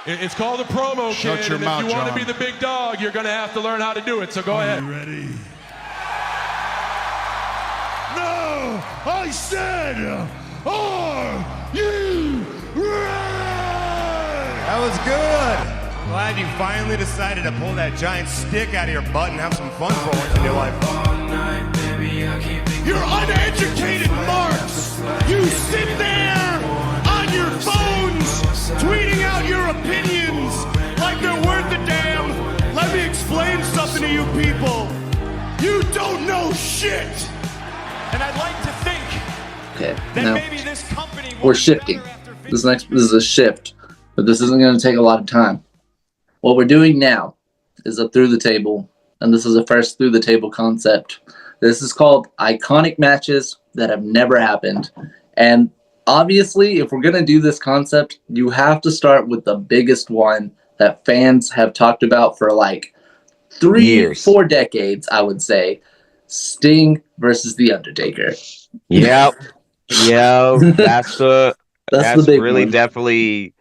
It's called a promo, Shut kid. your And mouth, if you want to John. be the big dog, you're going to have to learn how to do it. So go ahead. You ready? No! I said, are you ready? That was good. I'm glad you finally decided to pull that giant stick out of your butt and have some fun for once in your life. You're uneducated marks! You sit there on your phones tweeting out your opinions like they're worth a damn. Let me explain something to you people. You don't know shit! And I'd like to think Okay, that now maybe this company we're shifting. This is a shift, but this isn't going to take a lot of time. What we're doing now is a through the table, and this is a first through the table concept. This is called iconic matches that have never happened. And obviously, if we're going to do this concept, you have to start with the biggest one that fans have talked about for like 3-4 decades, I would say. Sting versus The Undertaker. Yep. Yeah, that's the big really one. definitely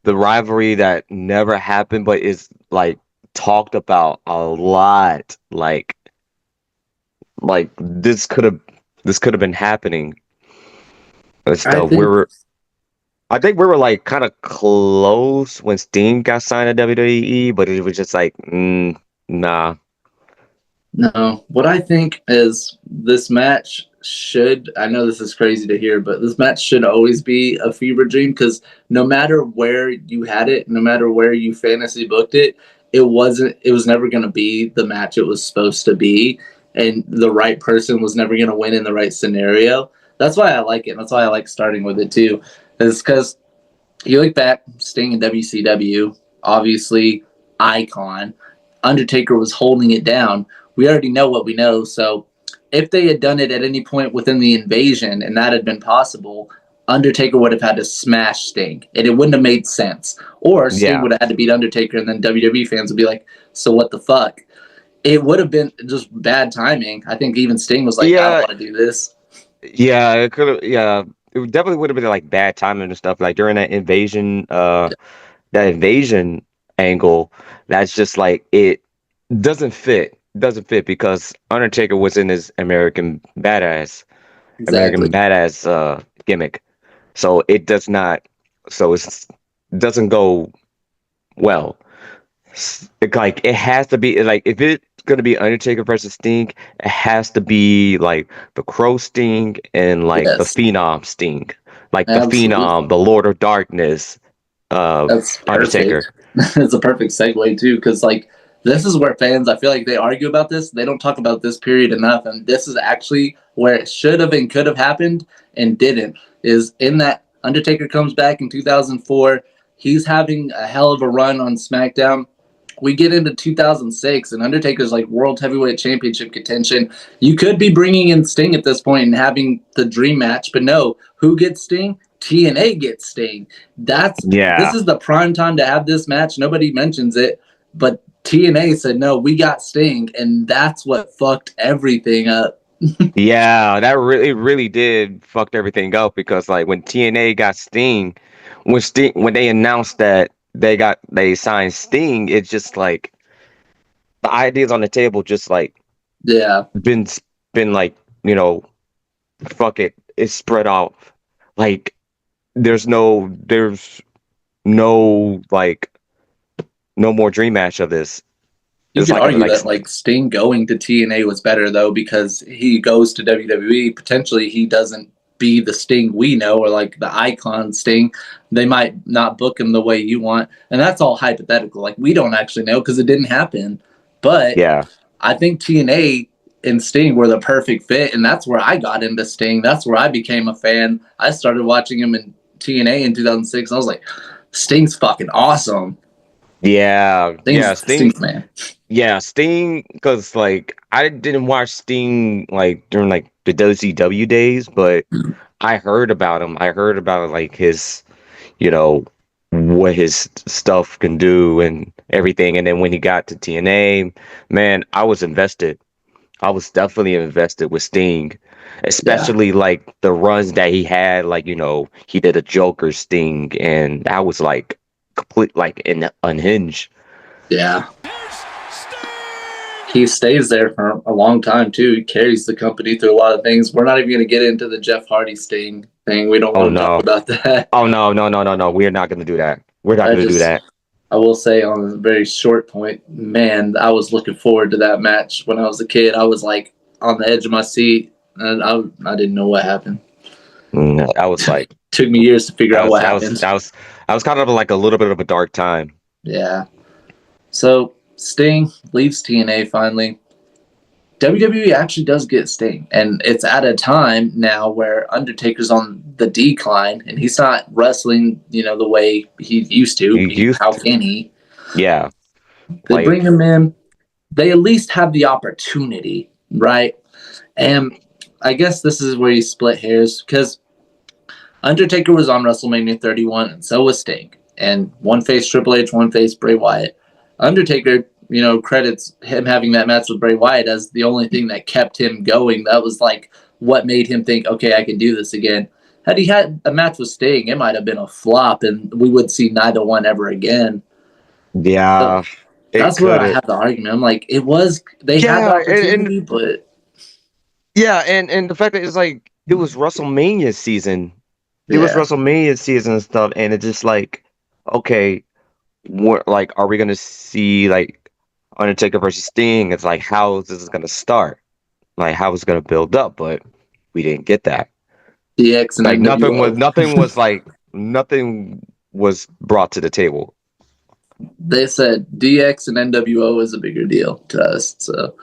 the rivalry that never happened, but is like talked about a lot. Like this could have been happening. I think we were like kind of close when Sting got signed to WWE, but it was just like nah. No, what I think is this match should, I know this is crazy to hear, but this match should always be a fever dream because no matter where you had it, no matter where you fantasy booked it, it was never going to be the match it was supposed to be. And the right person was never going to win in the right scenario. That's why I like it. That's why I like starting with it too. Is because you look back, Sting in WCW, obviously icon. Undertaker was holding it down. We already know what we know. So if they had done it at any point within the invasion and that had been possible, Undertaker would have had to smash Sting. And it wouldn't have made sense. Or Sting would have had to beat Undertaker and then WWE fans would be like, so what the fuck? It would have been just bad timing. I think even Sting was like, I don't want to do this. Yeah, it could have. Yeah, it definitely would have been like bad timing and stuff. Like during that invasion, angle. That's just like it doesn't fit. Doesn't fit because Undertaker was in his American Badass gimmick, so it does not. So it doesn't go well. Like it has to be like if it's gonna be Undertaker versus Sting, it has to be like the Crow Sting and like the Phenom Sting, like the Phenom, the Lord of Darkness, That's Undertaker. It's a perfect segue too, because like this is where fans, I feel like they argue about this. They don't talk about this period enough, and this is actually where it should have and could have happened and didn't. Is in that Undertaker comes back in 2004. He's having a hell of a run on SmackDown. We get into 2006, and Undertaker's like World Heavyweight Championship contention. You could be bringing in Sting at this point and having the dream match, but no. Who gets Sting? TNA gets Sting. This is the prime time to have this match. Nobody mentions it, but TNA said, no, we got Sting, and that's what fucked everything up. Yeah, that really did fucked everything up because like when TNA got Sting, when they announced that they signed Sting, it's just like the ideas on the table just like been like, you know, fuck it, it's spread out. Like there's no like no more dream match of this. You could argue that like Sting going to TNA was better though because he goes to WWE. Potentially he doesn't be the Sting we know or like the icon Sting. They might not book him the way you want, and that's all hypothetical. Like we don't actually know because it didn't happen. But I think TNA and Sting were the perfect fit, and that's where I got into Sting. That's where I became a fan. I started watching him in TNA in 2006. And I was like, Sting's fucking awesome. Sting's man. Yeah, Sting, because like I didn't watch Sting like during like the WCW days, but I heard about him. I heard about like his, you know, what his stuff can do and everything. And then when he got to TNA, man, I was invested. I was definitely invested with Sting, especially like the runs that he had. Like, you know, he did a Joker Sting, and that was like complete unhinged. Yeah. He stays there for a long time too. He carries the company through a lot of things. We're not even going to get into the Jeff Hardy Sting thing. We don't want to talk about that. Oh no. We're not going to do that. We're not going to do that. I will say on a very short point, man, I was looking forward to that match when I was a kid. I was like on the edge of my seat, and I didn't know what happened. I was like, took me years to figure out what happened. I was kind of like a little bit of a dark time. Yeah. So Sting leaves TNA finally. WWE actually does get Sting, and it's at a time now where Undertaker's on the decline, and he's not wrestling, the way he used to. How can he? Yeah. They bring him in. They at least have the opportunity, right? And I guess this is where you split hairs, because Undertaker was on WrestleMania 31, and so was Sting. And one face Triple H, one face Bray Wyatt. Undertaker, credits him having that match with Bray Wyatt as the only thing that kept him going. That was like what made him think, okay, I can do this again. Had he had a match with Sting, it might have been a flop, and we would see neither one ever again. Yeah. So that's where I have the argument. I'm like, they had the opportunity, but... Yeah, and the fact that it's like, it was WrestleMania season. It was WrestleMania season and stuff, and it's just like, okay, are we gonna see like Undertaker versus Sting? It's like, how is this gonna start? Like, how is it gonna build up? But we didn't get that. DX and like nothing was brought to the table. They said DX and NWO is a bigger deal to us. So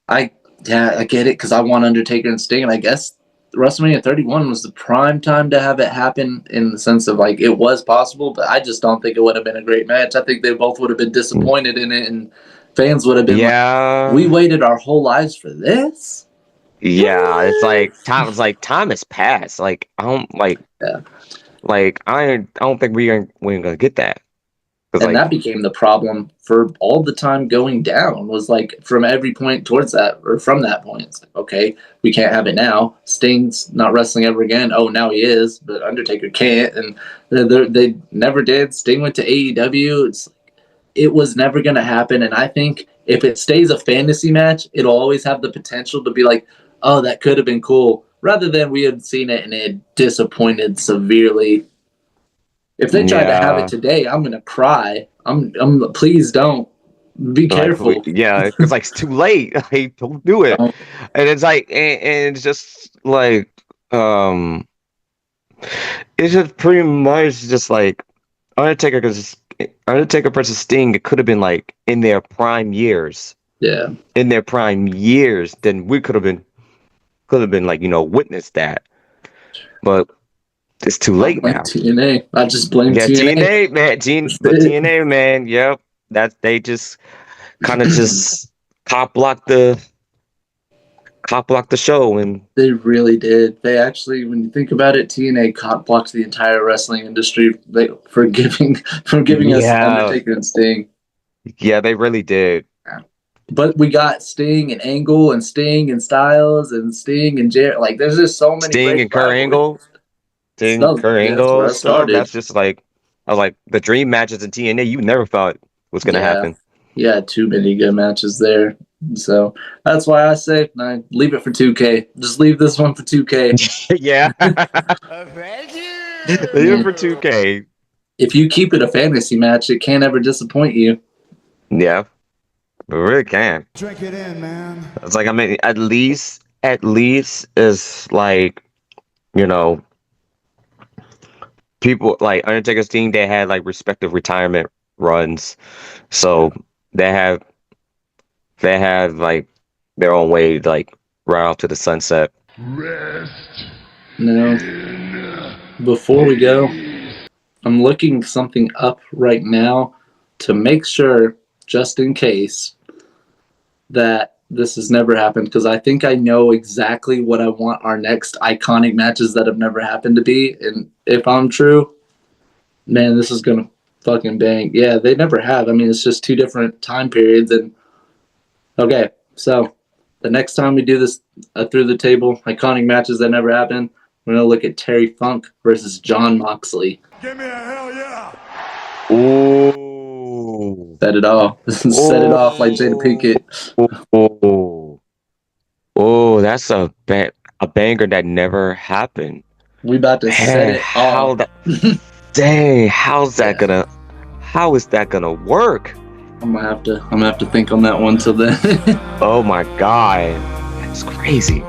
I get it, because I want Undertaker and Sting, and I guess WrestleMania 31 was the prime time to have it happen, in the sense of like it was possible, but I just don't think it would have been a great match. I think they both would have been disappointed in it, and fans would have been like, we waited our whole lives for this. Yeah, it's like time has passed. Like I don't think we're gonna get that. And that became the problem for all the time going down, was like from every point towards that, or from that point, it's like, okay, we can't have it now. Sting's not wrestling ever again. Oh, now he is, but Undertaker can't. And they never did. Sting went to AEW. It was never going to happen. And I think if it stays a fantasy match, it'll always have the potential to be like, oh, that could have been cool, rather than we had seen it and it disappointed severely. If they tried to have it today, I'm gonna cry. I'm please don't. Be careful. Because it's too late. Like, don't do it. And it's like, and it's just like, it's just pretty much just like Undertaker versus Sting. It could have been like in their prime years. Yeah. In their prime years, then we could have been like, witnessed that. But it's too late now. TNA. I just blame TNA. TNA, man. TNA, man. Yep. They just kind of just cop blocked the show, and they really did. They actually, when you think about it, TNA cop blocked the entire wrestling industry for giving us Undertaker and Sting. Yeah, they really did. But we got Sting and Angle, and Sting and Styles, and Sting and Jarrett. Like, there's just so many. Sting and Kurt Angle. Kurt Angle stuff. That's just like, I was like, the dream matches in TNA you never thought was gonna happen. Yeah, too many good matches there. So that's why I say, leave it for 2K. Just leave this one for 2K. Yeah. Leave it for 2K. If you keep it a fantasy match, it can't ever disappoint you. Yeah. It really can. Drink it in, man. It's like, I mean, at least is like, people like Undertaker's team, they had like respective retirement runs, so they have like their own way, like right off to the sunset. Rest. Now, before we go, I'm looking something up right now to make sure, just in case, that this has never happened, because I think I know exactly what I want our next iconic matches that have never happened to be. And if I'm true, man, this is going to fucking bang. Yeah, they never have. I mean, it's just two different time periods. And okay, so the next time we do this through the table, iconic matches that never happened, We're gonna look at Terry Funk versus John Moxley. Give me a hell yeah. Ooh. Set it off. Set it off like Jada Pinkett. Oh, that's a banger that never happened. We about to set Man, it how off. that? Dang, how's that gonna? How is that gonna work? I'm gonna have to think on that one till then. Oh my god, that's crazy.